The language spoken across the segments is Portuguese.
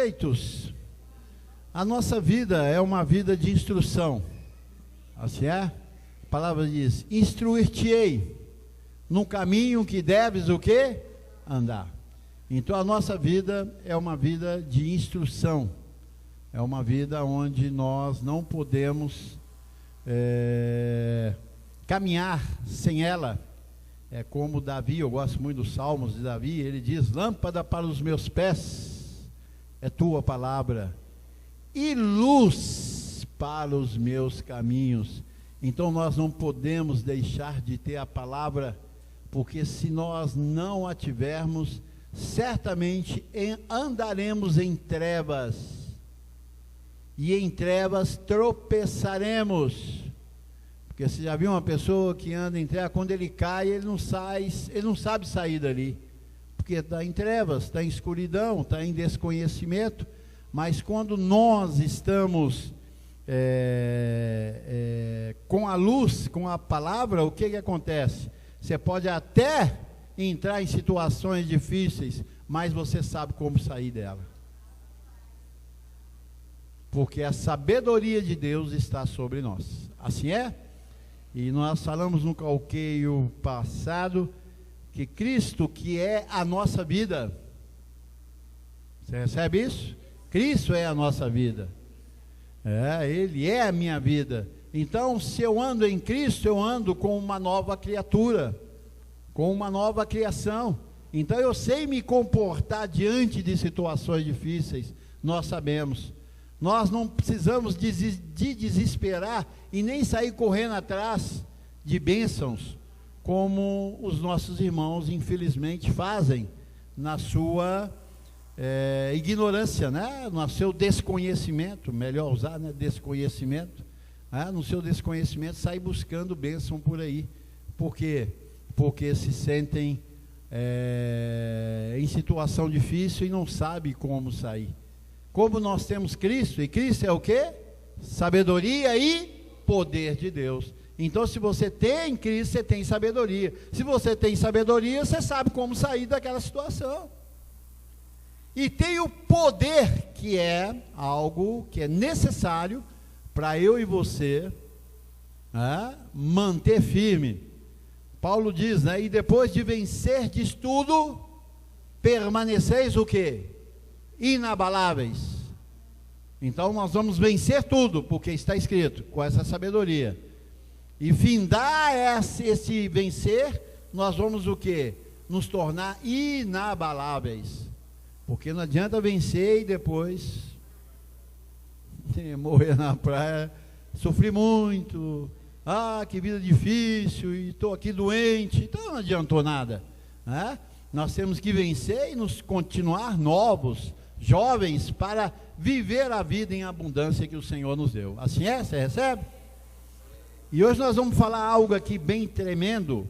eleitos, a nossa vida é uma vida de instrução. Assim é? A palavra diz: instruir-te-ei no caminho que deves o quê? Andar. Então a nossa vida é uma vida de instrução. É uma vida onde nós não podemos caminhar sem ela. É como Davi, eu gosto muito dos salmos de Davi, ele diz: lâmpada para os meus pés é tua palavra e luz para os meus caminhos. Então nós não podemos deixar de ter a palavra, porque se nós não a tivermos, certamente andaremos em trevas, e em trevas tropeçaremos. Porque você já viu uma pessoa que anda em trevas, quando ele cai, ele não sabe sair dali, porque está em trevas, está em escuridão, está em desconhecimento. Mas quando nós estamos com a luz, com a palavra, o que acontece? Você pode até entrar em situações difíceis, mas você sabe como sair dela, porque a sabedoria de Deus está sobre nós. Assim é? E nós falamos no calqueio passado que Cristo, que é a nossa vida, você recebe isso? Cristo é a nossa vida, Ele é a minha vida. Então, se eu ando em Cristo, eu ando com uma nova criatura, com uma nova criação. Então eu sei me comportar diante de situações difíceis. Nós sabemos, nós não precisamos de desesperar e nem sair correndo atrás de bênçãos, como os nossos irmãos infelizmente fazem, na sua ignorância, né? No seu desconhecimento, melhor usar, né? Desconhecimento, no seu desconhecimento, sai buscando bênção por aí. Por quê? Porque se sentem em situação difícil e não sabem como sair. Como nós temos Cristo, e Cristo é o quê? Sabedoria e poder de Deus. Então, se você tem Cristo, você tem sabedoria. Se você tem sabedoria, você sabe como sair daquela situação. E tem o poder, que é algo que é necessário para eu e você manter firme. Paulo diz, né? E depois de vencerdes tudo, permaneceis o quê? Inabaláveis. Então nós vamos vencer tudo, porque está escrito, com essa sabedoria. E findar esse vencer, nós vamos o quê? Nos tornar inabaláveis. Porque não adianta vencer e depois morrer na praia, sofri muito, que vida difícil, e estou aqui doente, então não adiantou nada, né? Nós temos que vencer e nos continuar novos, jovens, para viver a vida em abundância que o Senhor nos deu. Assim é? Você recebe? E hoje nós vamos falar algo aqui bem tremendo,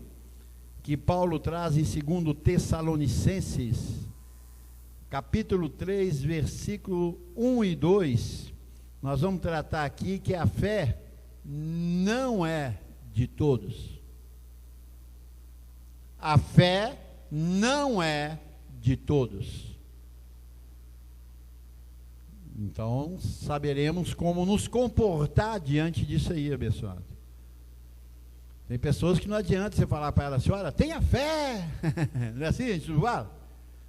que Paulo traz em 2 Tessalonicenses, capítulo 3, versículo 1 e 2, nós vamos tratar aqui que a fé não é de todos. A fé não é de todos. Então, saberemos como nos comportar diante disso aí, abençoado. Tem pessoas que não adianta você falar para ela, senhora, tenha fé. Não é assim, a gente não fala?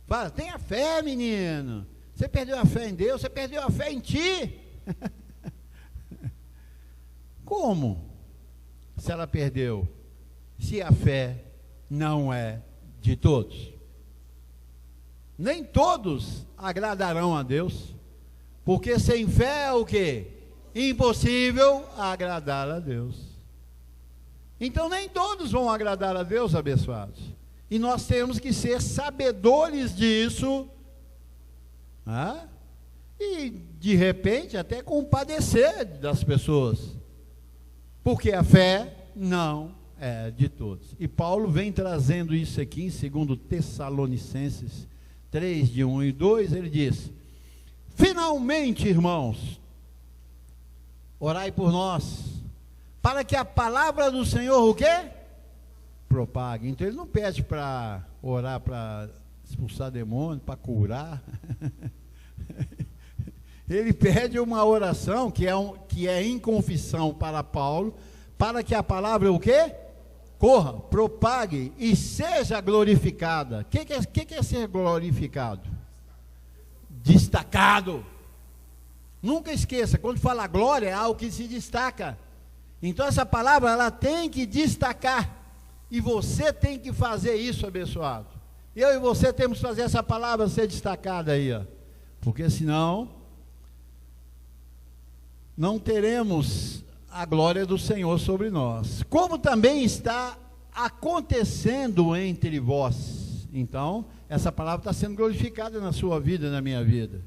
Fala, tenha fé, menino. Você perdeu a fé em Deus, você perdeu a fé em ti. Como? Se ela perdeu, se a fé não é de todos. Nem todos agradarão a Deus, porque sem fé é o quê? Impossível agradar a Deus. Então nem todos vão agradar a Deus, abençoados. E nós temos que ser sabedores disso, e de repente até compadecer das pessoas, porque a fé não é de todos. E Paulo vem trazendo isso aqui em 2 Tessalonicenses 3, de 1 e 2, ele diz: finalmente, irmãos, orai por nós, para que a palavra do Senhor o quê? Propague. Então ele não pede para orar para expulsar demônio, para curar. Ele pede uma oração que é em confissão para Paulo, para que a palavra o quê? Corra, propague e seja glorificada. O que é ser glorificado? Destacado. Nunca esqueça, quando fala glória, é algo que se destaca. Então essa palavra, ela tem que destacar. E você tem que fazer isso, abençoado. Eu e você temos que fazer essa palavra ser destacada aí, ó. Porque senão, não teremos a glória do Senhor sobre nós. Como também está acontecendo entre vós. Então, essa palavra está sendo glorificada na sua vida e na minha vida.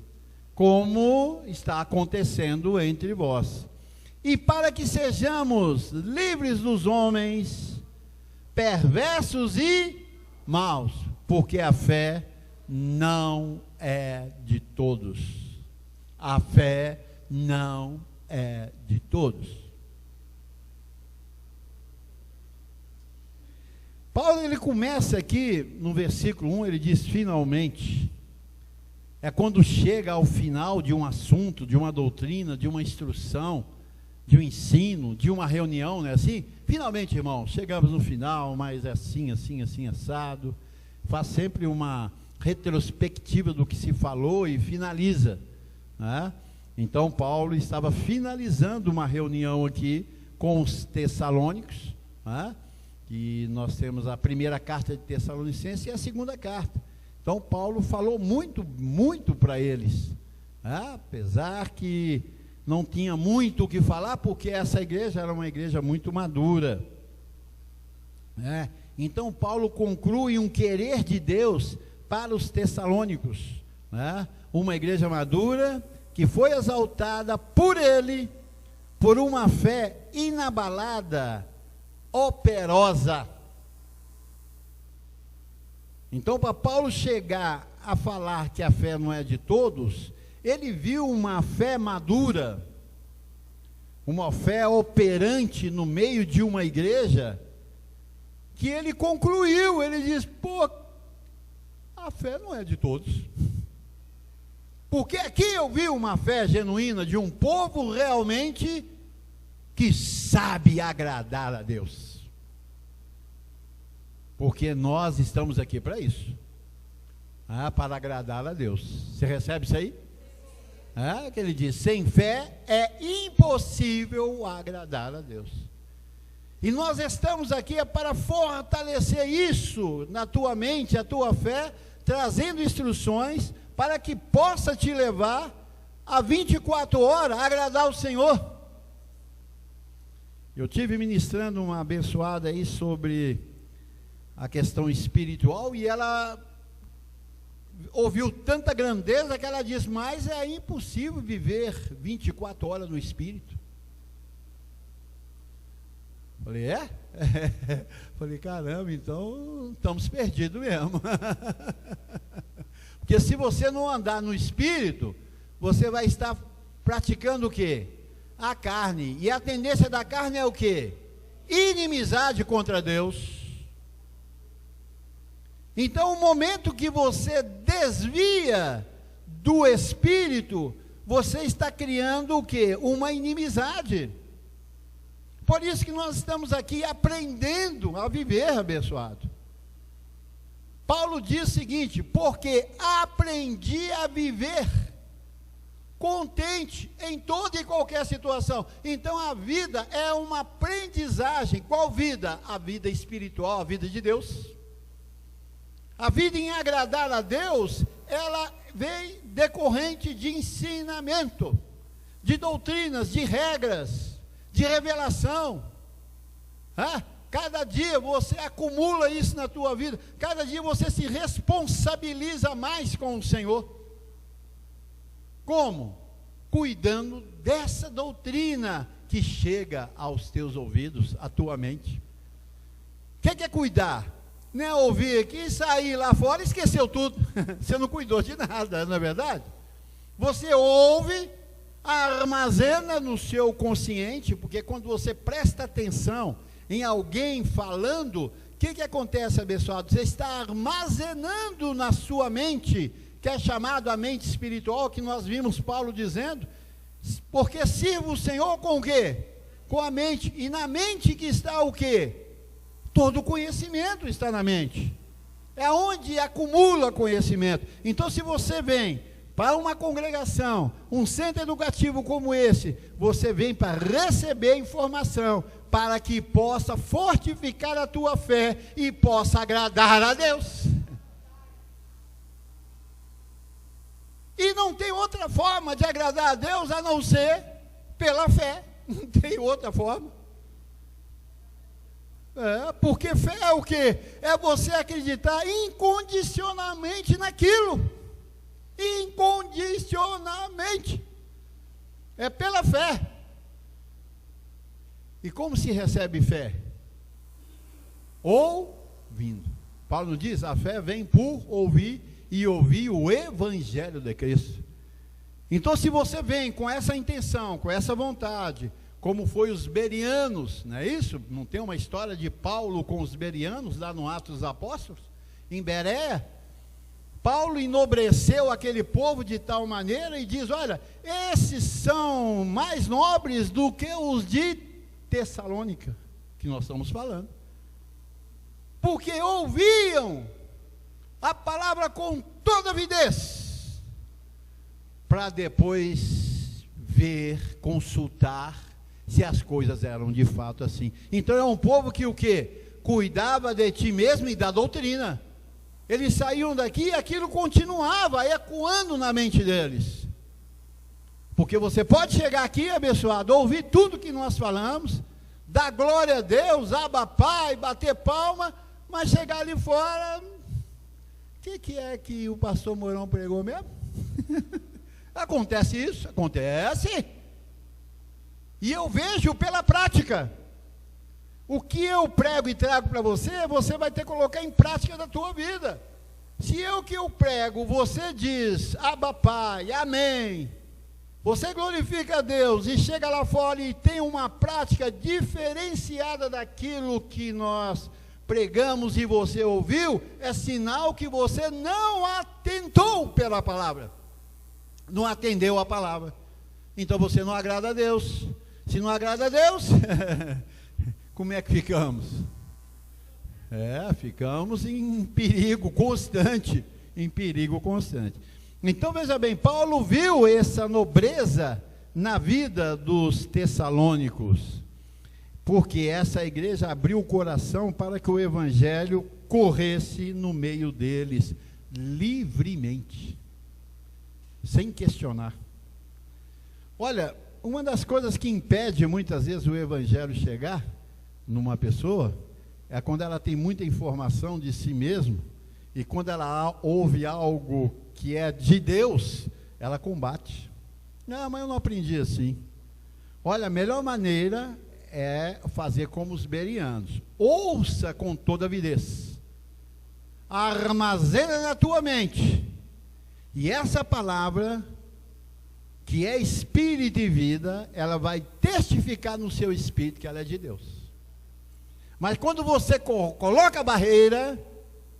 Como está acontecendo entre vós. E para que sejamos livres dos homens perversos e maus, porque a fé não é de todos. A fé não é de todos. Paulo, ele começa aqui no versículo 1, ele diz finalmente. É quando chega ao final de um assunto, de uma doutrina, de uma instrução, de um ensino, de uma reunião, não é assim? Finalmente, irmãos, chegamos no final, mas é assim, assado. Faz sempre uma retrospectiva do que se falou e finaliza, né? Então, Paulo estava finalizando uma reunião aqui com os Tessalônicos, né? E nós temos a primeira carta de Tessalonicenses e a segunda carta. Então, Paulo falou muito para eles, né? Apesar que não tinha muito o que falar, porque essa igreja era uma igreja muito madura, né? Então, Paulo conclui um querer de Deus para os Tessalônicos, né? Uma igreja madura, que foi exaltada por ele, por uma fé inabalada, operosa. Então, para Paulo chegar a falar que a fé não é de todos, ele viu uma fé madura, uma fé operante no meio de uma igreja, que ele concluiu, ele diz, a fé não é de todos. Porque aqui eu vi uma fé genuína de um povo realmente que sabe agradar a Deus. Porque nós estamos aqui para isso, para agradar a Deus. Você recebe isso aí? Que ele diz, sem fé é impossível agradar a Deus. E nós estamos aqui para fortalecer isso na tua mente, a tua fé, trazendo instruções para que possa te levar a 24 horas a agradar o Senhor. Eu tive ministrando uma abençoada aí sobre a questão espiritual, e ela ouviu tanta grandeza que ela diz, mas é impossível viver 24 horas no Espírito. Falei, Falei, caramba, então estamos perdidos mesmo. Porque se você não andar no Espírito, você vai estar praticando o quê? A carne. E a tendência da carne é o quê? Inimizade contra Deus. Então, o momento que você desvia do Espírito, você está criando o quê? Uma inimizade. Por isso que nós estamos aqui aprendendo a viver, abençoado. Paulo diz o seguinte, porque aprendi a viver contente em toda e qualquer situação. Então a vida é uma aprendizagem. Qual vida? A vida espiritual, a vida de Deus. A vida em agradar a Deus, ela vem decorrente de ensinamento, de doutrinas, de regras, de revelação. Cada dia você acumula isso na tua vida, cada dia você se responsabiliza mais com o Senhor. Como? Cuidando dessa doutrina que chega aos teus ouvidos, à tua mente. O que é cuidar? Não é ouvir aqui, sair lá fora e esqueceu tudo. Você não cuidou de nada, não é verdade? Você ouve, armazena no seu consciente, porque quando você presta atenção em alguém falando, o que acontece, abençoado? Você está armazenando na sua mente que é chamado a mente espiritual, que nós vimos Paulo dizendo, porque sirva o Senhor com o quê? Com a mente, e na mente que está o quê? Todo o conhecimento está na mente, é onde acumula conhecimento. Então, se você vem para uma congregação, um centro educativo como esse, você vem para receber informação, para que possa fortificar a tua fé e possa agradar a Deus. E não tem outra forma de agradar a Deus a não ser pela fé. Não tem outra forma. Porque fé é o quê? É você acreditar incondicionalmente naquilo. Incondicionalmente. É pela fé. E como se recebe fé? Ouvindo. Paulo diz, a fé vem por ouvir, e ouvir o Evangelho de Cristo. Então, se você vem com essa intenção, com essa vontade, como foi os bereanos, não é isso? Não tem uma história de Paulo com os bereanos, lá no Atos dos Apóstolos, em Bereia? Paulo enobreceu aquele povo de tal maneira e diz, olha, esses são mais nobres do que os de Tessalônica, que nós estamos falando, porque ouviam a palavra com toda avidez, para depois ver, consultar, se as coisas eram de fato assim. Então é um povo que o quê? Cuidava de ti mesmo e da doutrina. Eles saíam daqui e aquilo continuava ecoando na mente deles. Porque você pode chegar aqui, abençoado, ouvir tudo que nós falamos, dar glória a Deus, aba pai, bater palma, mas chegar ali fora, o que é que o pastor Mourão pregou mesmo? Acontece isso? Acontece. E eu vejo pela prática. O que eu prego e trago para você, você vai ter que colocar em prática na tua vida. Se eu que eu prego, você diz, aba pai, amém, você glorifica a Deus e chega lá fora e tem uma prática diferenciada daquilo que nós pregamos e você ouviu, é sinal que você não atentou pela palavra, não atendeu a palavra. Então você não agrada a Deus. Se não agrada a Deus, como é que ficamos? Ficamos em perigo constante, Então veja bem, Paulo viu essa nobreza na vida dos tessalônicos, porque essa igreja abriu o coração para que o evangelho corresse no meio deles, livremente, sem questionar. Olha, uma das coisas que impede muitas vezes o evangelho chegar numa pessoa, é quando ela tem muita informação de si mesma, e quando ela ouve algo que é de Deus, ela combate. Não, mas eu não aprendi assim. Olha, a melhor maneira é fazer como os bereanos. Ouça com toda avidez, armazena na tua mente, e essa palavra, que é espírito e vida, ela vai testificar no seu espírito que ela é de Deus. Mas quando você coloca a barreira,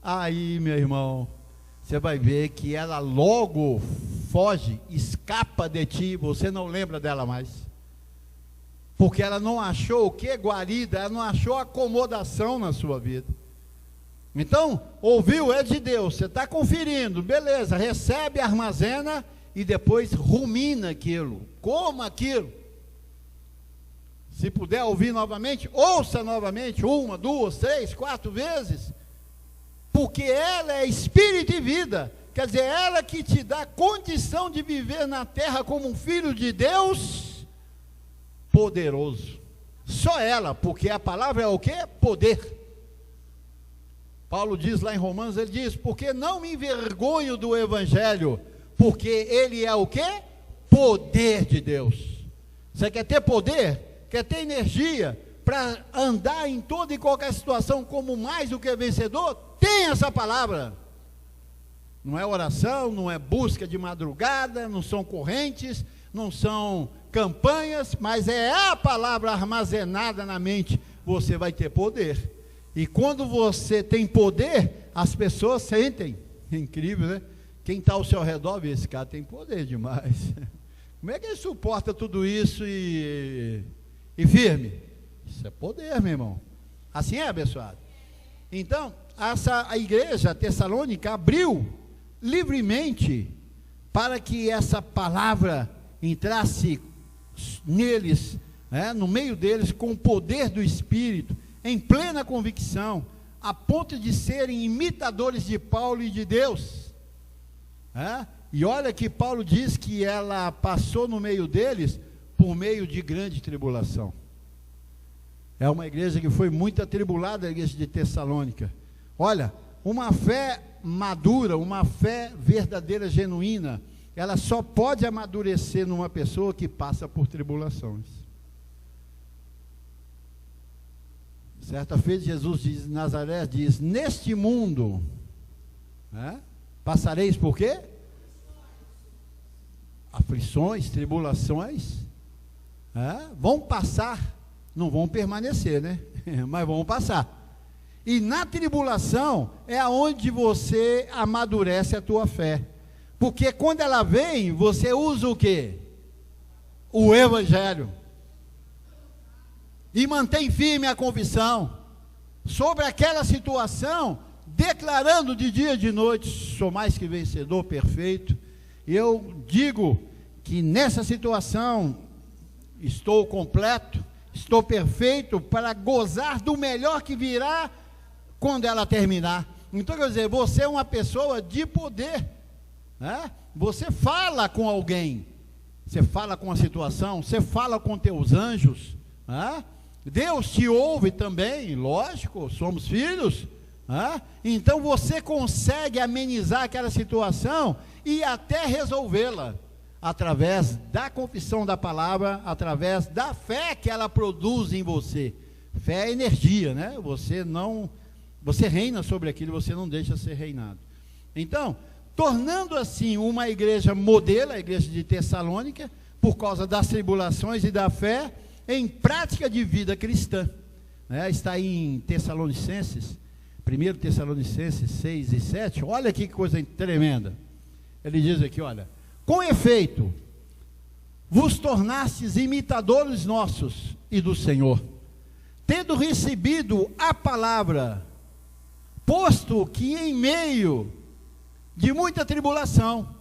aí, meu irmão, você vai ver que ela logo foge, escapa de ti, você não lembra dela mais. Porque ela não achou o que? Guarida, ela não achou acomodação na sua vida. Então, ouviu, é de Deus, você está conferindo, beleza, recebe, armazena, e depois rumina aquilo, coma aquilo. Se puder ouvir novamente, ouça novamente, 1, 2, 3, 4 vezes, porque ela é espírito e vida, quer dizer, ela que te dá condição de viver na terra como um filho de Deus poderoso. Só ela, porque a palavra é o que? Poder. Paulo diz lá em Romanos, ele diz, porque não me envergonho do evangelho, porque ele é o que? Poder de Deus. Você quer ter poder? Quer ter energia para andar em toda e qualquer situação como mais do que vencedor? Tem essa palavra. Não é oração, não é busca de madrugada, não são correntes, não são campanhas, mas é a palavra armazenada na mente. Você vai ter poder. E quando você tem poder, as pessoas sentem, é incrível, né? Quem está ao seu redor vê, esse cara tem poder demais. Como é que ele suporta tudo isso e firme? Isso é poder, meu irmão. Assim é, abençoado? Então, a igreja tessalônica abriu livremente para que essa palavra entrasse neles, no meio deles, com o poder do Espírito, em plena convicção, a ponto de serem imitadores de Paulo e de Deus. E olha que Paulo diz que ela passou no meio deles por meio de grande tribulação. É uma igreja que foi muito atribulada, a igreja de Tessalônica. Olha, uma fé madura, uma fé verdadeira, genuína, ela só pode amadurecer numa pessoa que passa por tribulações. Certa vez Jesus de Nazaré diz: neste mundo, passareis por quê? Aflições, tribulações, vão passar, não vão permanecer, né? Mas vão passar. E na tribulação é aonde você amadurece a tua fé. Porque quando ela vem, você usa o quê? O Evangelho. E mantém firme a confissão sobre aquela situação, declarando de dia e de noite: sou mais que vencedor, perfeito. Eu digo que nessa situação estou completo, estou perfeito para gozar do melhor que virá quando ela terminar. Então, quer dizer, você é uma pessoa de poder, Você fala com alguém, você fala com a situação, você fala com teus anjos, Deus te ouve também, lógico, somos filhos, então você consegue amenizar aquela situação e até resolvê-la, através da confissão da palavra, através da fé que ela produz em você. Fé é energia, você reina sobre aquilo, você não deixa ser reinado. Então, tornando assim uma igreja modelo, a igreja de Tessalônica, por causa das tribulações e da fé, em prática de vida cristã, está em Tessalonicenses, 1 Tessalonicenses 6 e 7, olha que coisa tremenda. Ele diz aqui, olha: com efeito, vos tornastes imitadores nossos e do Senhor, tendo recebido a palavra, posto que em meio de muita tribulação,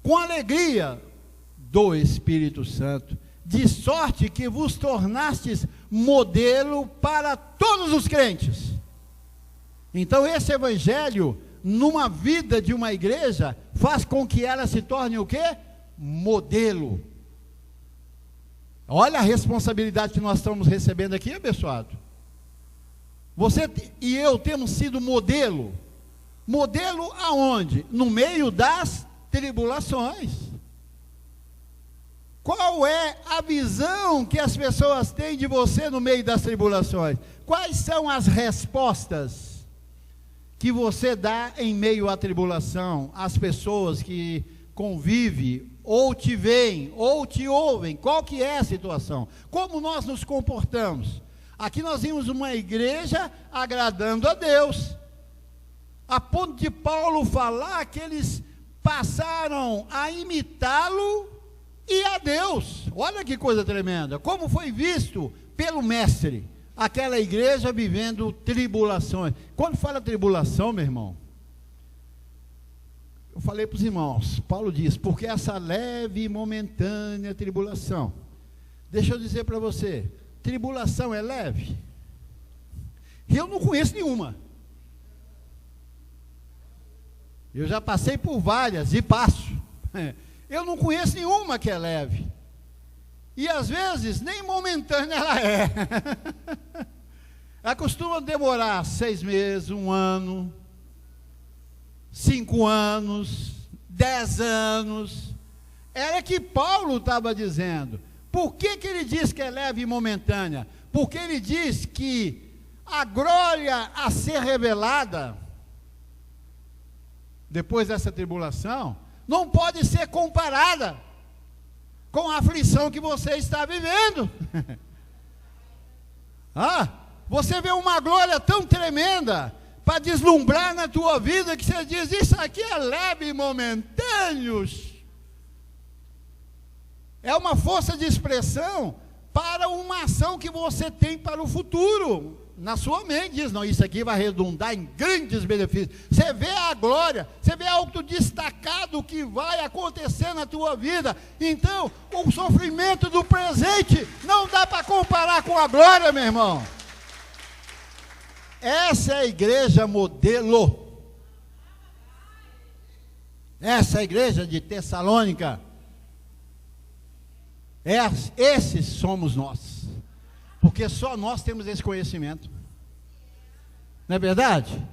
com alegria do Espírito Santo, de sorte que vos tornastes modelo para todos os crentes. Então esse evangelho, numa vida de uma igreja, faz com que ela se torne o quê? Modelo. Olha a responsabilidade que nós estamos recebendo aqui, abençoado. Você e eu temos sido modelo. Modelo aonde? No meio das tribulações. Qual é a visão que as pessoas têm de você no meio das tribulações? Quais são as respostas que você dá em meio à tribulação? As pessoas que convivem, ou te veem, ou te ouvem, qual que é a situação? Como nós nos comportamos? Aqui nós vimos uma igreja agradando a Deus, a ponto de Paulo falar que eles passaram a imitá-lo e a Deus. Olha que coisa tremenda, como foi visto pelo mestre, aquela igreja vivendo tribulações. Quando fala tribulação, meu irmão, eu falei para os irmãos, Paulo diz, porque essa leve e momentânea tribulação, deixa eu dizer para você, tribulação é leve? Eu não conheço nenhuma. Eu já passei por várias e passo. Eu não conheço nenhuma que é leve. E às vezes nem momentânea ela é. Ela costuma demorar 6 meses, 1 ano, 5 anos, 10 anos. Era que Paulo estava dizendo. Por que ele diz que é leve e momentânea? Porque ele diz que a glória a ser revelada depois dessa tribulação não pode ser comparada com a aflição que você está vivendo. Você vê uma glória tão tremenda, para deslumbrar na tua vida, que você diz, isso aqui é leve e momentâneo. É uma força de expressão para uma ação que você tem para o futuro. Na sua mente diz, não, isso aqui vai redundar em grandes benefícios. Você vê a glória, você vê algo destacado que vai acontecer na tua vida. Então, o sofrimento do presente não dá para comparar com a glória, meu irmão. Essa é a igreja modelo. Essa é a igreja de Tessalônica. Esses somos nós. Porque só nós temos esse conhecimento. Não é verdade?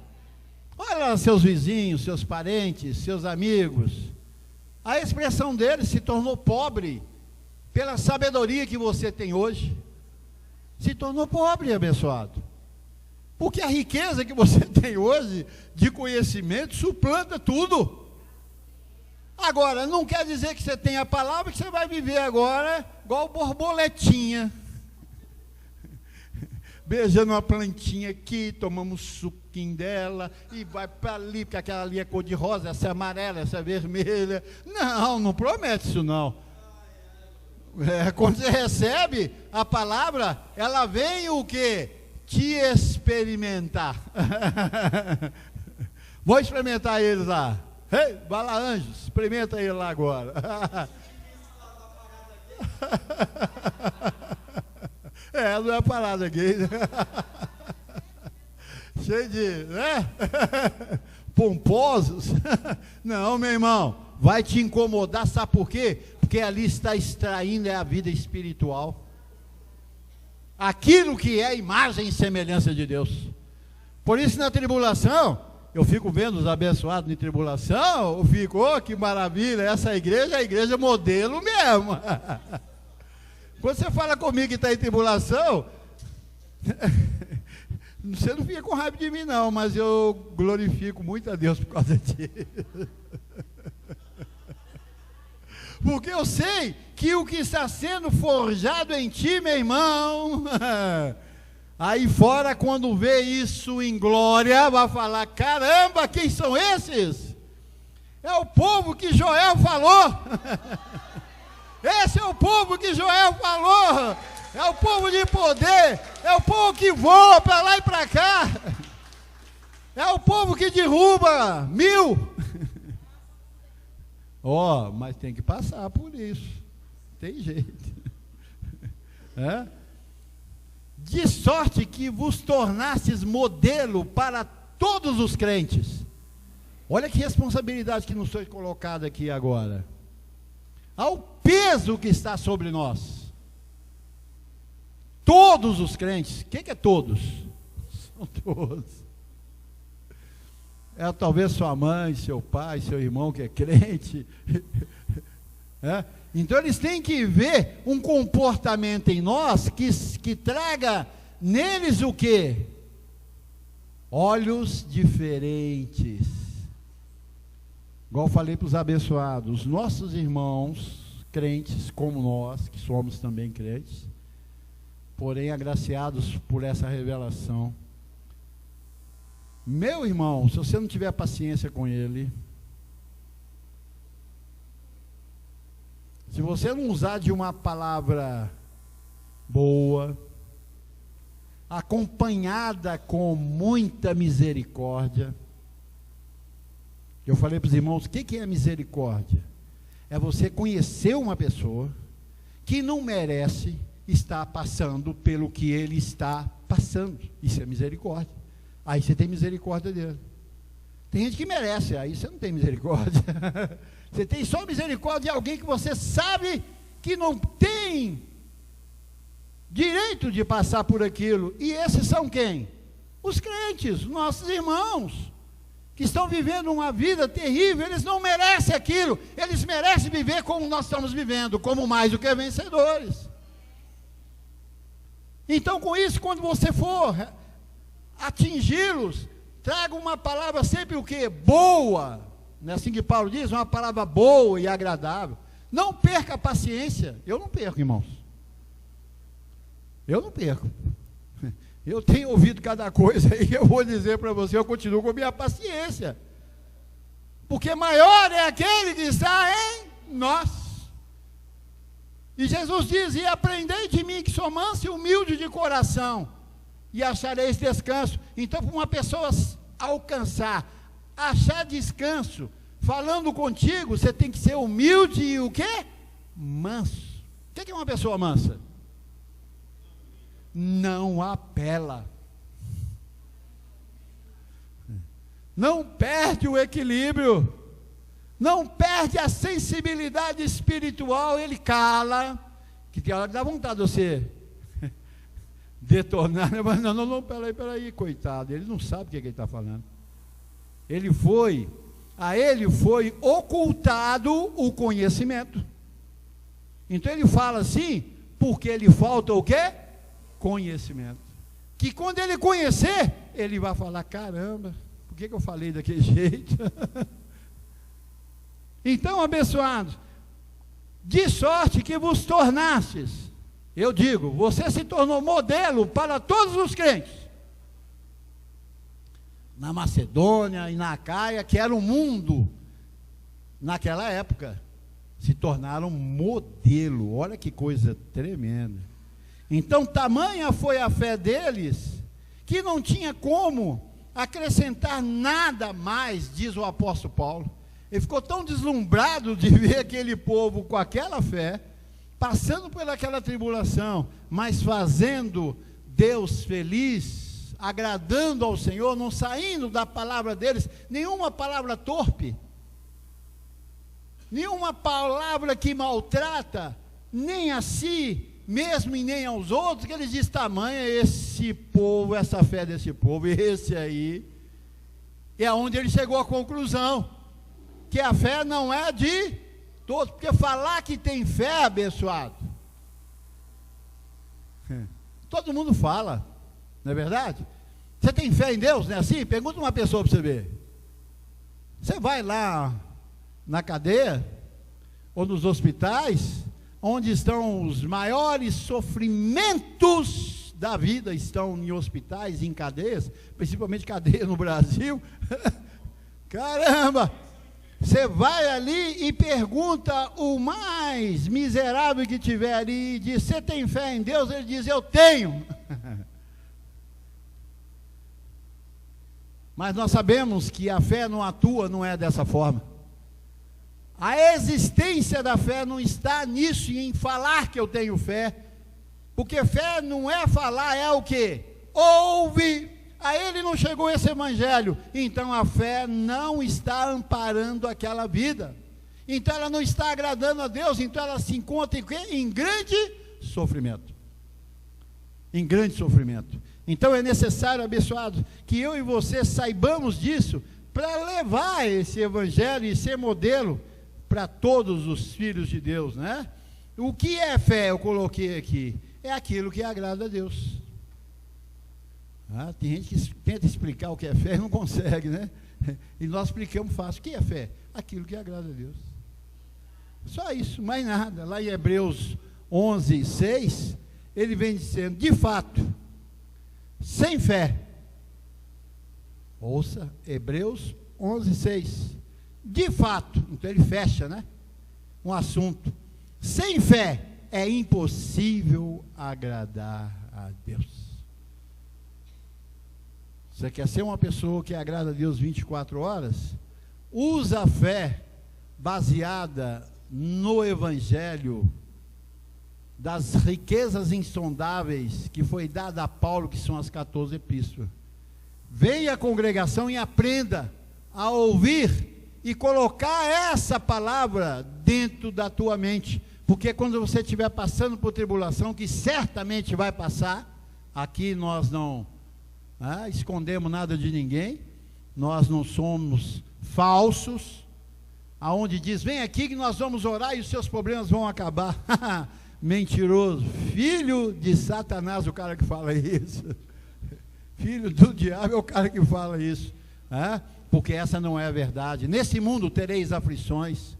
Olha lá seus vizinhos, seus parentes, seus amigos. A expressão deles se tornou pobre pela sabedoria que você tem hoje. Se tornou pobre, abençoado. Porque a riqueza que você tem hoje de conhecimento suplanta tudo. Agora, não quer dizer que você tem a palavra que você vai viver agora igual borboletinha. Beijando uma plantinha aqui, tomamos suquinho dela e vai para ali, porque aquela ali é cor de rosa, essa é amarela, essa é vermelha. Não, não promete isso não. Quando você recebe a palavra, ela vem o quê? Te experimentar. Vou experimentar eles lá. Ei, vai lá, anjos, experimenta ele lá agora. Não é parada aqui. Cheio de, né? Pomposos. Não, meu irmão, vai te incomodar, sabe por quê? Porque ali está extraindo a vida espiritual. Aquilo que é imagem e semelhança de Deus. Por isso na tribulação, eu fico vendo os abençoados em tribulação, eu fico, oh, que maravilha, essa igreja é a igreja modelo mesmo. Quando você fala comigo que está em tribulação, você não fica com raiva de mim não, mas eu glorifico muito a Deus por causa disso. Porque eu sei que o que está sendo forjado em ti, meu irmão, aí fora, quando vê isso em glória, vai falar, caramba, quem são esses? É o povo que Joel falou. Esse é o povo que Joel falou. É o povo de poder. É o povo que voa para lá e para cá. É o povo que derruba 1000. Mas tem que passar por isso. Tem jeito. De sorte que vos tornastes modelo para todos os crentes. Olha que responsabilidade que nos foi colocada aqui agora. Ao peso que está sobre nós. Todos os crentes. O que é todos? São todos. É talvez sua mãe, seu pai, seu irmão que é crente. Então eles têm que ver um comportamento em nós que traga neles o quê? Olhos diferentes. Igual eu falei para os abençoados, nossos irmãos crentes como nós, que somos também crentes, porém agraciados por essa revelação. Meu irmão, se você não tiver paciência com ele, se você não usar de uma palavra boa, acompanhada com muita misericórdia, eu falei para os irmãos, o que é misericórdia? É você conhecer uma pessoa que não merece estar passando pelo que ele está passando. Isso é misericórdia. Aí você tem misericórdia dele. Tem gente que merece, aí você não tem misericórdia. Você tem só misericórdia de alguém que você sabe que não tem direito de passar por aquilo. E esses são quem? Os crentes, nossos irmãos, que estão vivendo uma vida terrível. Eles não merecem aquilo. Eles merecem viver como nós estamos vivendo, como mais do que vencedores. Então, com isso, quando você for atingi-los, traga uma palavra sempre o quê? Boa. Não é assim que Paulo diz? Uma palavra boa e agradável. Não perca a paciência. Eu não perco, irmãos. Eu não perco. Eu tenho ouvido cada coisa aí, eu vou dizer para você, eu continuo com a minha paciência. Porque maior é aquele que está em nós. E Jesus diz, e aprendei de mim que sou manso e humilde de coração, e achareis descanso. Então, para uma pessoa alcançar, achar descanso, falando contigo, você tem que ser humilde e o quê? Manso. O que é uma pessoa mansa? Não apela. Não perde o equilíbrio, não perde a sensibilidade espiritual, ele cala, que tem hora que dá vontade de você detonar, mas não, peraí, coitado, ele não sabe o que ele está falando. A ele foi ocultado o conhecimento. Então ele fala assim, porque lhe falta o quê? Conhecimento. Que quando ele conhecer, ele vai falar, caramba, por que eu falei daquele jeito? Então, abençoados, de sorte que vos tornastes, eu digo, você se tornou modelo para todos os crentes, na Macedônia e na Acaia, que era o mundo, naquela época, se tornaram modelo, olha que coisa tremenda. Então, tamanha foi a fé deles, que não tinha como acrescentar nada mais, diz o apóstolo Paulo. Ele ficou tão deslumbrado de ver aquele povo com aquela fé, passando por aquela tribulação, mas fazendo Deus feliz, agradando ao Senhor, não saindo da palavra deles, nenhuma palavra torpe, nenhuma palavra que maltrata, nem a si mesmo e nem aos outros, que ele diz, tamanha esse povo, essa fé desse povo, e esse aí, é onde ele chegou à conclusão, que a fé não é de todos, porque falar que tem fé, abençoado, todo mundo fala, não é verdade? Você tem fé em Deus, não é assim? Pergunta uma pessoa para você ver, você vai lá na cadeia, ou nos hospitais, onde estão os maiores sofrimentos da vida, estão em hospitais, em cadeias, principalmente cadeia no Brasil. Caramba, você vai ali e pergunta o mais miserável que tiver ali, e diz, você tem fé em Deus? Ele diz, eu tenho. Mas nós sabemos que a fé não atua, não é dessa forma. A existência da fé não está nisso, em falar que eu tenho fé, porque fé não é falar, é o que? Ouve. A ele não chegou esse evangelho, então a fé não está amparando aquela vida, então ela não está agradando a Deus, então ela se encontra em grande sofrimento, em grande sofrimento. Então é necessário, abençoado, que eu e você saibamos disso, para levar esse evangelho e ser modelo para todos os filhos de Deus, né? O que é fé? Eu coloquei aqui, é aquilo que agrada a Deus. Tem gente que tenta explicar o que é fé e não consegue, né? E nós explicamos fácil. O que é fé? Aquilo que agrada a Deus. Só isso, mais nada. Lá em Hebreus 11:6, ele vem dizendo, de fato, sem fé, ouça, Hebreus 11:6, de fato, então ele fecha, né? Um assunto, sem fé é impossível agradar a Deus. Você quer ser uma pessoa que agrada a Deus 24 horas? Usa a fé baseada no Evangelho, das riquezas insondáveis que foi dada a Paulo, que são as 14 epístolas. Venha à congregação e aprenda a ouvir e colocar essa palavra dentro da tua mente, porque quando você estiver passando por tribulação, que certamente vai passar, aqui nós não escondemos nada de ninguém, nós não somos falsos, aonde diz, vem aqui que nós vamos orar e os seus problemas vão acabar. Mentiroso, filho de Satanás, o cara que fala isso, filho do diabo é o cara que fala isso, porque essa não é a verdade. Nesse mundo tereis aflições,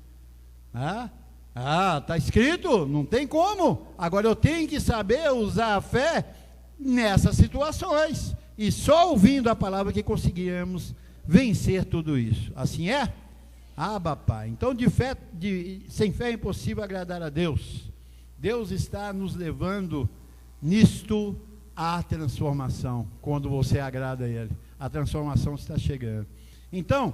está escrito, não tem como. Agora eu tenho que saber usar a fé nessas situações. E só ouvindo a palavra que conseguiremos vencer tudo isso. Assim é? Abba, Pai. Então, sem fé é impossível agradar a Deus. Deus está nos levando nisto à transformação. Quando você agrada a Ele, a transformação está chegando. Então,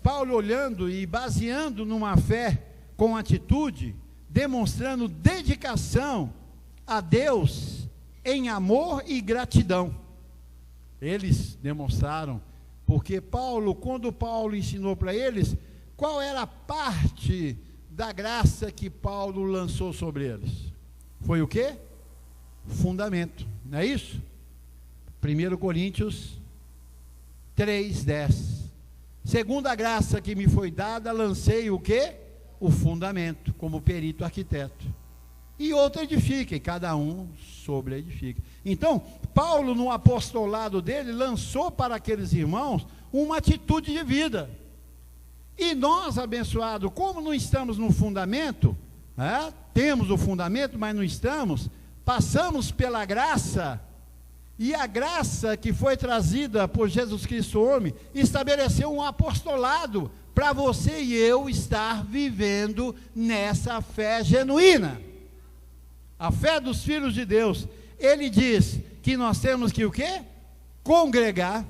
Paulo olhando e baseando numa fé com atitude, demonstrando dedicação a Deus em amor e gratidão. Eles demonstraram, porque quando Paulo ensinou para eles, qual era a parte da graça que Paulo lançou sobre eles? Foi o quê? Fundamento, não é isso? 1 Coríntios 3:10. Segundo a graça que me foi dada, lancei o quê? O fundamento, como perito arquiteto. E outro edifica, e cada um sobre edifica. Então, Paulo, no apostolado dele, lançou para aqueles irmãos uma atitude de vida. E nós, abençoados, como não estamos no fundamento, temos o fundamento, mas não estamos, passamos pela graça, e a graça que foi trazida por Jesus Cristo homem, estabeleceu um apostolado para você e eu estar vivendo nessa fé genuína. A fé dos filhos de Deus. Ele diz que nós temos que o quê? Congregar,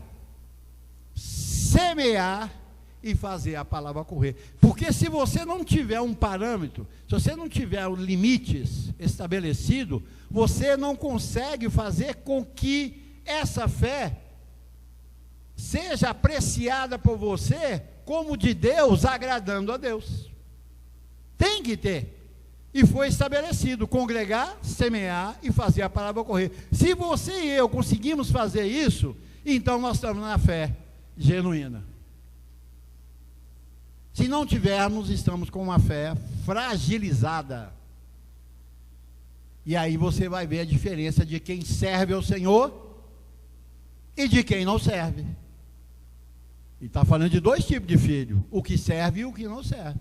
semear e fazer a palavra correr. Porque se você não tiver um parâmetro, se você não tiver limites estabelecidos, você não consegue fazer com que essa fé seja apreciada por você como de Deus, agradando a Deus. Tem que ter. E foi estabelecido, congregar, semear e fazer a palavra correr. Se você e eu conseguimos fazer isso, então nós estamos na fé genuína. Se não tivermos, estamos com uma fé fragilizada. E aí você vai ver a diferença de quem serve ao Senhor e de quem não serve. E está falando de dois tipos de filho, o que serve e o que não serve.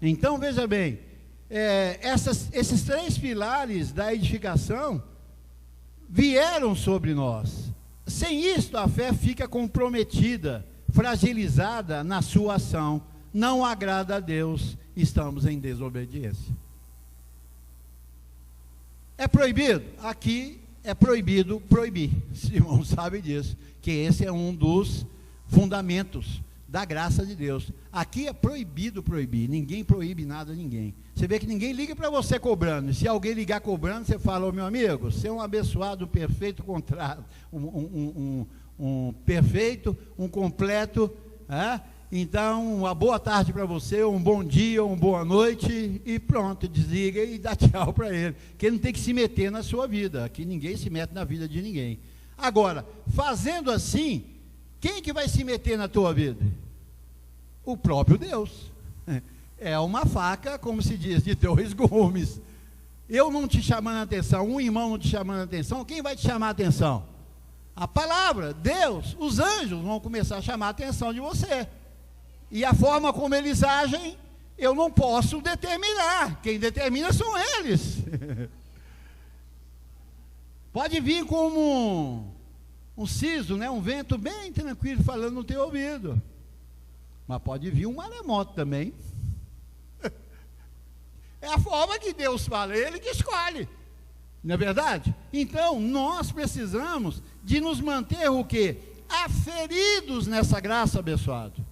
Então veja bem, esses três pilares da edificação vieram sobre nós. Sem isto a fé fica comprometida, fragilizada na sua ação, não agrada a Deus, estamos em desobediência. É proibido? Aqui é proibido proibir, os irmãos sabem disso, que esse é um dos fundamentos da graça de Deus. Aqui é proibido proibir, ninguém proíbe nada a ninguém. Você vê que ninguém liga para você cobrando, e se alguém ligar cobrando, você fala: ô meu amigo, você é um abençoado, perfeito, contrário, um perfeito, um completo, então uma boa tarde para você, um bom dia, uma boa noite, e pronto, desliga e dá tchau para ele, porque ele não tem que se meter na sua vida, aqui ninguém se mete na vida de ninguém. Agora, fazendo assim, quem que vai se meter na tua vida? O próprio Deus. É uma faca, como se diz, de dois gumes. Eu não te chamando a atenção, um irmão não te chamando a atenção, quem vai te chamar a atenção? A palavra, Deus, os anjos vão começar a chamar a atenção de você. E a forma como eles agem, eu não posso determinar. Quem determina são eles. Pode vir como um siso, um vento bem tranquilo, falando no teu ouvido. Mas pode vir um maremoto também. É a forma que Deus fala, Ele que escolhe. Não é verdade? Então, nós precisamos de nos manter o quê? Aferidos nessa graça, abençoado.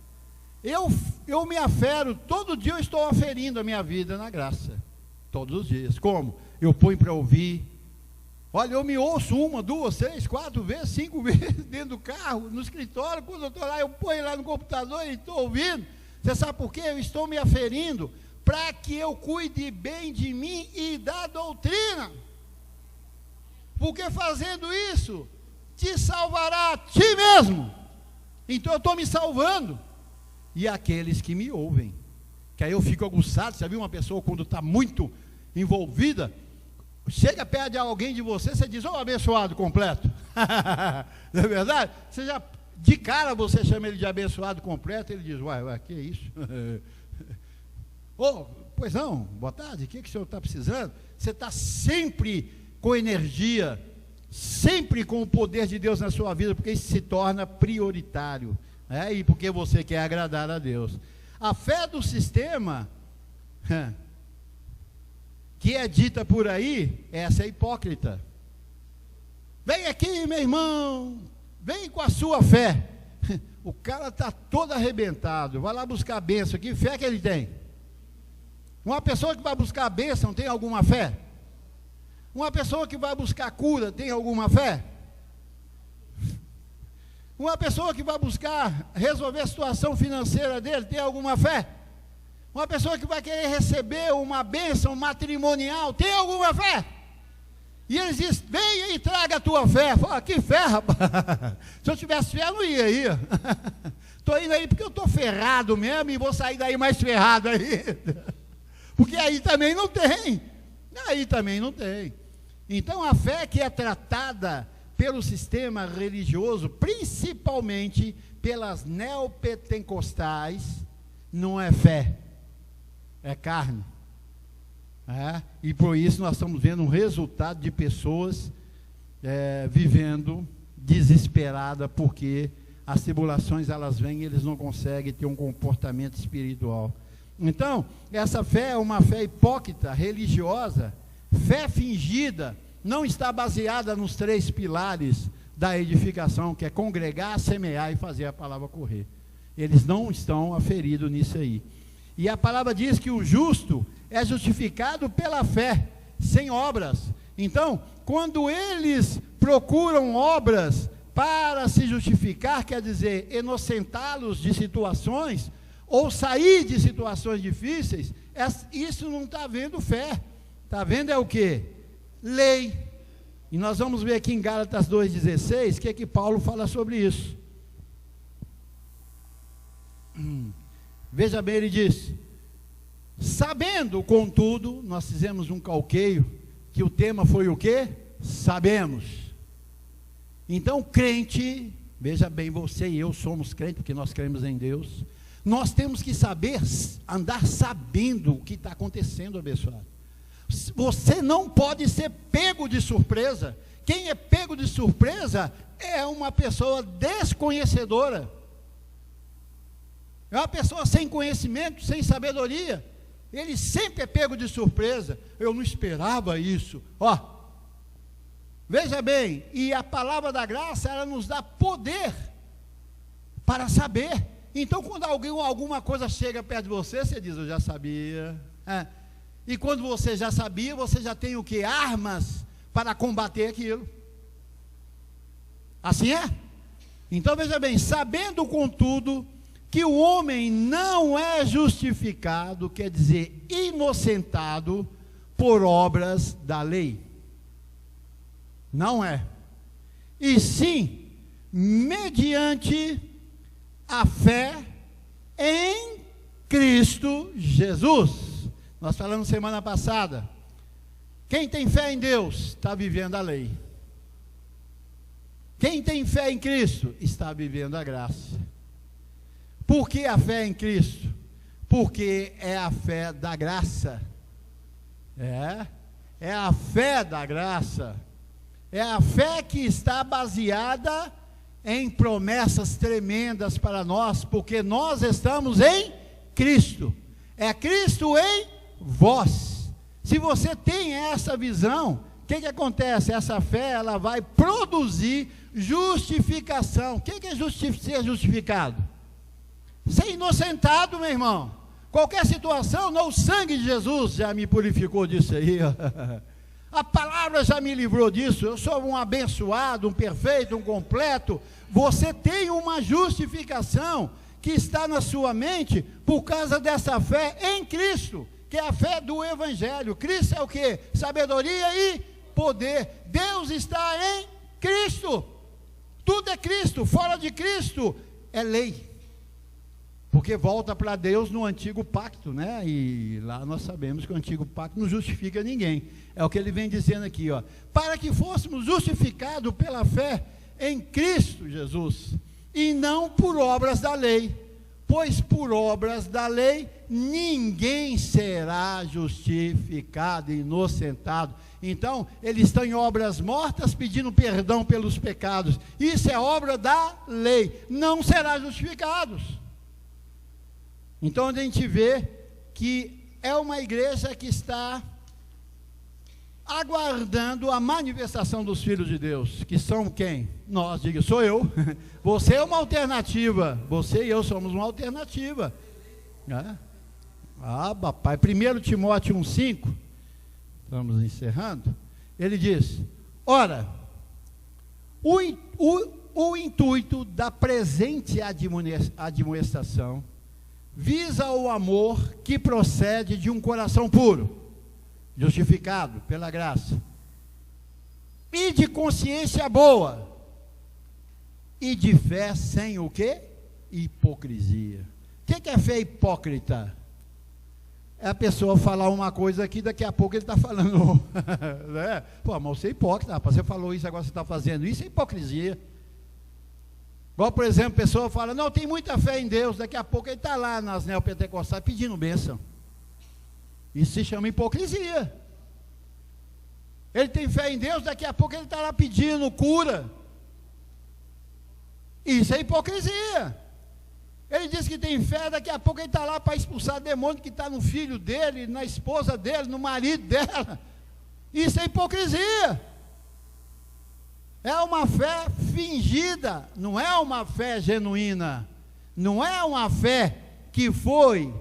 Eu me afero, todo dia eu estou aferindo a minha vida na graça. Todos os dias. Como? Eu ponho para ouvir. Olha, eu me ouço 1, 2, 3, 4 vezes, 5 vezes dentro do carro, no escritório, quando eu estou lá, eu ponho lá no computador e estou ouvindo. Você sabe por quê? Eu estou me aferindo para que eu cuide bem de mim e da doutrina. Porque fazendo isso, te salvará a ti mesmo. Então eu estou me salvando. E aqueles que me ouvem. Que aí eu fico aguçado. Você viu uma pessoa quando está muito envolvida, chega perto de alguém de você, você diz: ô abençoado completo. Não é verdade? Você já, de cara você chama ele de abençoado completo, ele diz: uai, que é isso? Pois não, boa tarde, o que o senhor está precisando? Você está sempre com energia, sempre com o poder de Deus na sua vida, porque isso se torna prioritário, né? E porque você quer agradar a Deus. A fé do sistema, que é dita por aí, essa é hipócrita. Vem aqui, meu irmão, vem com a sua fé. O cara está todo arrebentado, vai lá buscar a bênção. Que fé que ele tem? Uma pessoa que vai buscar a bênção tem alguma fé? Uma pessoa que vai buscar cura tem alguma fé? Uma pessoa que vai buscar resolver a situação financeira dele tem alguma fé? Uma pessoa que vai querer receber uma bênção matrimonial tem alguma fé? E eles dizem, vem e traga a tua fé. Fala, que fé, rapaz? Se eu tivesse fé, eu não ia aí. Estou indo aí porque eu estou ferrado mesmo e vou sair daí mais ferrado aí. Porque aí também não tem. Aí também não tem. Então a fé que é tratada pelo sistema religioso, principalmente pelas neopentecostais, não é fé, é carne. E por isso nós estamos vendo um resultado de pessoas vivendo desesperada, porque as tribulações elas vêm e eles não conseguem ter um comportamento espiritual. Então, essa fé é uma fé hipócrita, religiosa, fé fingida, não está baseada nos 3 pilares da edificação, que é congregar, semear e fazer a palavra correr. Eles não estão aferidos nisso aí. E a palavra diz que o justo é justificado pela fé, sem obras. Então, quando eles procuram obras para se justificar, quer dizer, inocentá-los de situações, ou sair de situações difíceis, isso não está vendo fé. Está vendo é o quê? Lei. E nós vamos ver aqui em Gálatas 2,16, o que é que Paulo fala sobre isso. Veja bem, ele diz, sabendo, contudo, nós fizemos um calqueio, que o tema foi o quê? Sabemos. Então, crente, veja bem, você e eu somos crentes, porque nós cremos em Deus, nós temos que saber, andar sabendo o que está acontecendo, abençoado. Você não pode ser pego de surpresa. Quem é pego de surpresa é uma pessoa desconhecedora. É uma pessoa sem conhecimento, sem sabedoria. Ele sempre é pego de surpresa. Eu não esperava isso. Veja bem, e a palavra da graça, ela nos dá poder para saber. Então, quando alguma coisa chega perto de você, você diz, eu já sabia. E quando você já sabia, você já tem o que? Armas para combater aquilo. Assim é? Então, veja bem, sabendo, contudo, que o homem não é justificado, quer dizer, inocentado, por obras da lei. Não é. E sim, mediante a fé em Cristo Jesus. Nós falamos semana passada, quem tem fé em Deus está vivendo a lei. Quem tem fé em Cristo está vivendo a graça. Por que a fé em Cristo? Porque é a fé da graça. É a fé da graça. É a fé que está baseada em promessas tremendas para nós, porque nós estamos em Cristo. É Cristo em vós. Se você tem essa visão, o que acontece? Essa fé, ela vai produzir justificação. O que é ser justificado? Ser inocentado, meu irmão. Qualquer situação, não, o sangue de Jesus já me purificou disso aí. A palavra já me livrou disso. Eu sou um abençoado, um perfeito, um completo. Você tem uma justificação que está na sua mente por causa dessa fé em Cristo, que é a fé do Evangelho. Cristo é o quê? Sabedoria e poder. Deus está em Cristo. Tudo é Cristo. Fora de Cristo é lei. Porque volta para Deus no antigo pacto, né? E lá nós sabemos que o antigo pacto não justifica ninguém. É o que ele vem dizendo aqui, para que fôssemos justificados pela fé em Cristo Jesus, e não por obras da lei, pois por obras da lei ninguém será justificado, inocentado. Então, eles estão em obras mortas pedindo perdão pelos pecados. Isso é obra da lei. Não será justificados. Então, a gente vê que é uma igreja que está aguardando a manifestação dos filhos de Deus, que são quem? Nós, diga, sou eu. Você é uma alternativa. Você e eu somos uma alternativa. Papai. 1 Timóteo 1,5. Estamos encerrando. Ele diz: ora, o intuito da presente admoestação visa o amor que procede de um coração puro, justificado pela graça, e de consciência boa, e de fé sem o quê? Hipocrisia. O que é fé hipócrita? É a pessoa falar uma coisa aqui, daqui a pouco ele está falando, né? Pô, mas você é hipócrita, rapaz, você falou isso, agora você está fazendo isso, é hipocrisia. Igual, por exemplo, a pessoa fala, não, tem muita fé em Deus, daqui a pouco ele está lá nas neopentecostais pedindo bênção. Isso se chama hipocrisia. Ele tem fé em Deus, daqui a pouco ele está lá pedindo cura. Isso é hipocrisia. Ele diz que tem fé, daqui a pouco ele está lá para expulsar demônio que está no filho dele, na esposa dele, no marido dela. Isso é hipocrisia. É uma fé fingida, não é uma fé genuína. Não é uma fé que foi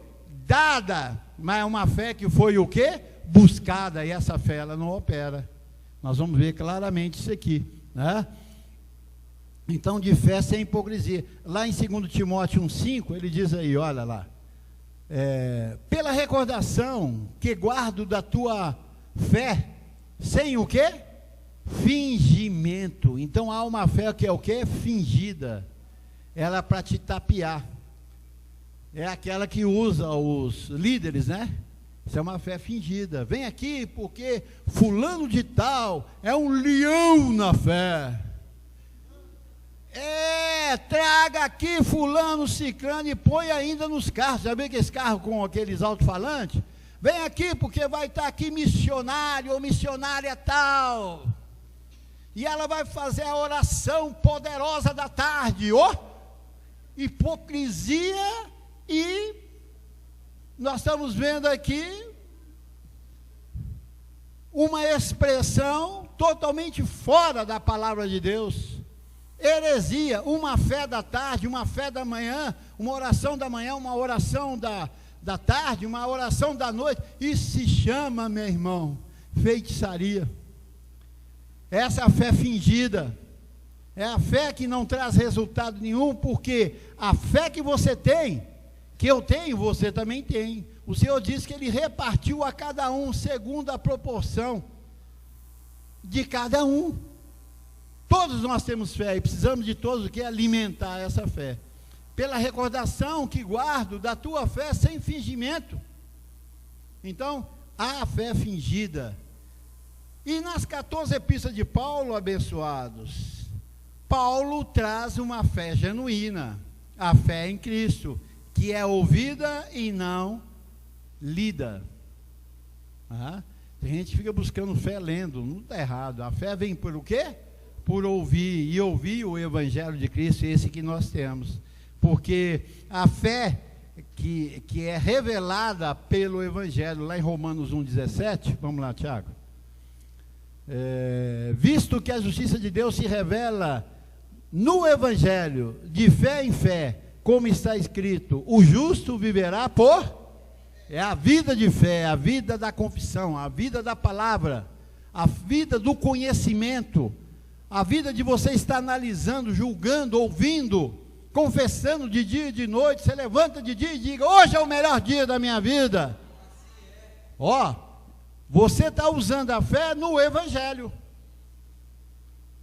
dada, mas é uma fé que foi o quê? Buscada, e essa fé ela não opera. Nós vamos ver claramente isso aqui, né? Então, de fé sem hipocrisia. Lá em 2 Timóteo 1,5, ele diz aí, olha lá, pela recordação que guardo da tua fé, sem o quê? Fingimento. Então, há uma fé que é o quê? Fingida. Ela é para te tapear. É aquela que usa os líderes, né? Isso é uma fé fingida. Vem aqui porque fulano de tal é um leão na fé. Traga aqui fulano, ciclano e põe ainda nos carros. Já viu aqueles carros com aqueles alto-falantes? Vem aqui porque vai estar aqui missionário ou missionária tal. E ela vai fazer a oração poderosa da tarde. Hipocrisia. E nós estamos vendo aqui uma expressão totalmente fora da palavra de Deus. Heresia, uma fé da tarde, uma fé da manhã, uma oração da manhã, uma oração da tarde, uma oração da noite. Isso se chama, meu irmão, feitiçaria. Essa é a fé fingida. É a fé que não traz resultado nenhum, porque a fé que você tem, que eu tenho, você também tem. O Senhor disse que Ele repartiu a cada um segundo a proporção de cada um. Todos nós temos fé e precisamos de todos o que? Alimentar essa fé. Pela recordação que guardo da tua fé sem fingimento. Então, há a fé fingida. E nas 14 epístolas de Paulo, abençoados, Paulo traz uma fé genuína, a fé em Cristo, que é ouvida e não lida. Tem gente que fica buscando fé lendo, não está errado. A fé vem por o quê? Por ouvir, e ouvir o Evangelho de Cristo, esse que nós temos. Porque a fé que é revelada pelo Evangelho, lá em Romanos 1,17, vamos lá, Tiago. Visto que a justiça de Deus se revela no Evangelho, de fé em fé, como está escrito, o justo viverá por... É a vida de fé, a vida da confissão, a vida da palavra, a vida do conhecimento, a vida de você estar analisando, julgando, ouvindo, confessando de dia e de noite. Você levanta de dia e diga, hoje é o melhor dia da minha vida. Você está usando a fé no Evangelho.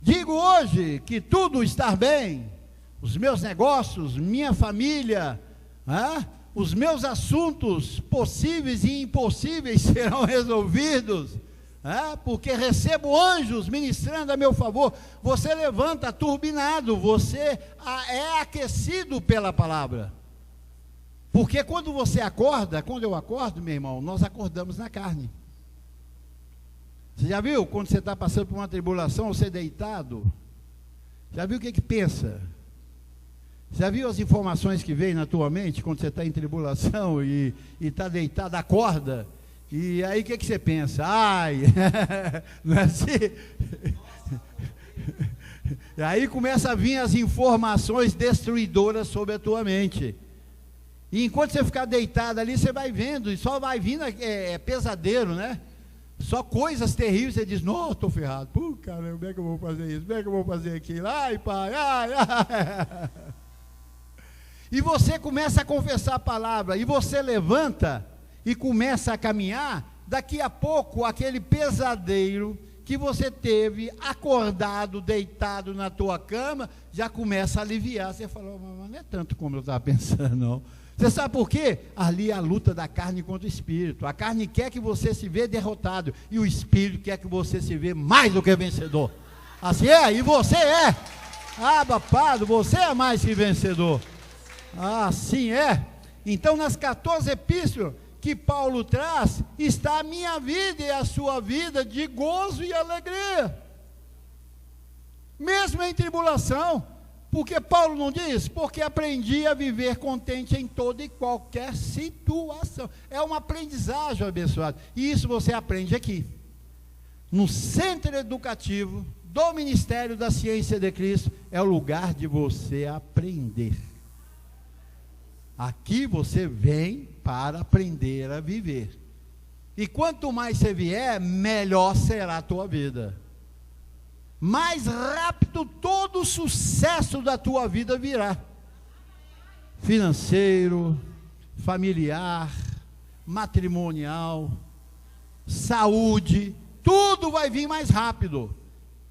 Digo hoje que tudo está bem, os meus negócios, minha família, os meus assuntos possíveis e impossíveis serão resolvidos, porque recebo anjos ministrando a meu favor. Você levanta turbinado, você é aquecido pela palavra. Porque quando você acorda, quando eu acordo, meu irmão, nós acordamos na carne. Você já viu? Quando você está passando por uma tribulação, você deitado, já viu o que pensa? Já viu as informações que vêm na tua mente quando você está em tribulação e está deitado, acorda? E aí o que você pensa? Ai, não é assim? E aí começa a vir as informações destruidoras sobre a tua mente. E enquanto você ficar deitado ali, você vai vendo, e só vai vindo, pesadelo, né? Só coisas terríveis, você diz, não, estou ferrado. Pô, caramba, como é que eu vou fazer isso? Como é que eu vou fazer aquilo? Ai, pai, ai, ai. E você começa a confessar a palavra, e você levanta e começa a caminhar, daqui a pouco aquele pesadelo que você teve acordado, deitado na tua cama, já começa a aliviar. Você fala, mas não é tanto como eu estava pensando, não. Você sabe por quê? Ali é a luta da carne contra o espírito. A carne quer que você se vê derrotado, e o espírito quer que você se vê mais do que vencedor. Assim é, e você é. Abapado, você é mais que vencedor. Assim é. Então nas 14 epístolas que Paulo traz, está a minha vida e a sua vida de gozo e alegria, mesmo em tribulação, porque Paulo não diz, porque aprendi a viver contente em toda e qualquer situação. É uma aprendizagem, abençoado, e isso você aprende aqui, no Centro Educativo do Ministério da Ciência de Cristo. É o lugar de você aprender. Aqui você vem para aprender a viver. E quanto mais você vier, melhor será a tua vida. Mais rápido todo o sucesso da tua vida virá. Financeiro, familiar, matrimonial, saúde, tudo vai vir mais rápido.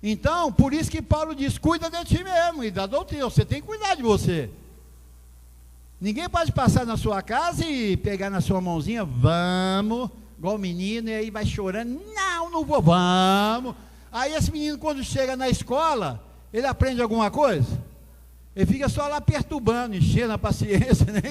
Então, por isso que Paulo diz, cuida de ti mesmo e da doutrina, você tem que cuidar de você. Ninguém pode passar na sua casa e pegar na sua mãozinha, vamos, igual o menino, e aí vai chorando, não vou, vamos. Aí esse menino, quando chega na escola, ele aprende alguma coisa? Ele fica só lá perturbando, enchendo a paciência, né?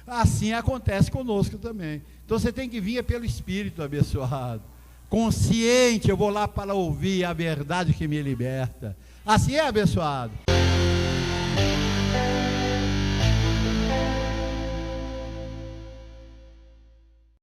Assim acontece conosco também. Então você tem que vir pelo Espírito abençoado, consciente, eu vou lá para ouvir a verdade que me liberta. Assim é, abençoado.